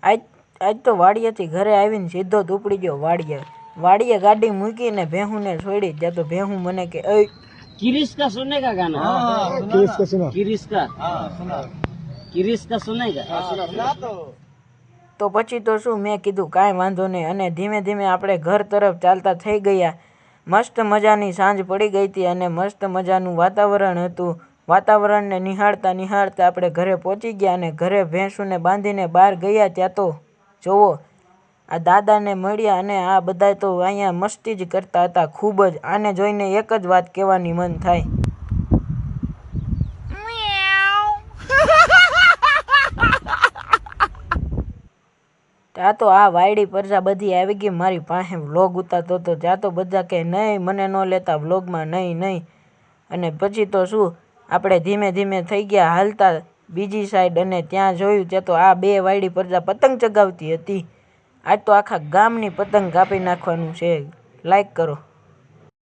આજ આજ તો વાડિયાથી ઘરે આવીને સીધો જ ઉપડી ગયો વાડિયે ગાડી મૂકીને ભેહુંને છોડી ત્યાં તો ભેહું મને કે किरिश का सुनने का गाना किरिश का सुना किरिश का सुनेगा તો પછી તો શું મેં કીધું કાંઈ વાંધો નહીં અને ધીમે ધીમે આપણે ઘર તરફ ચાલતા થઈ ગયા. મસ્ત મજાની સાંજ પડી ગઈ હતી અને મસ્ત મજાનું વાતાવરણ હતું. વાતાવરણને નિહાળતા નિહાળતા આપણે ઘરે પહોંચી ગયા અને ઘરે ભેંસુને બાંધીને બહાર ગયા ત્યાં તો જોવો આ દાદાને મળ્યા અને આ બધા તો અહીંયા મસ્તી જ કરતા હતા ખૂબ જ. આને જોઈને એક જ વાત કહેવાની મન થાય. ત્યાં તો આ વાયડી પરજા બધી આવી ગઈ મારી પાસે વ્લોગ ઉતારતો હતો. ત્યાં તો બધા કહે નહીં મને ન લેતા વ્લોગમાં નહીં. અને પછી તો શું આપણે ધીમે ધીમે થઈ ગયા હાલતા બીજી સાઈડ અને ત્યાં જોયું ત્યાં તો આ બે વાયડી પરજા પતંગ ચગાવતી હતી. આજ તો આખા ગામની પતંગ કાપી નાખવાનું છે. લાઈક કરો.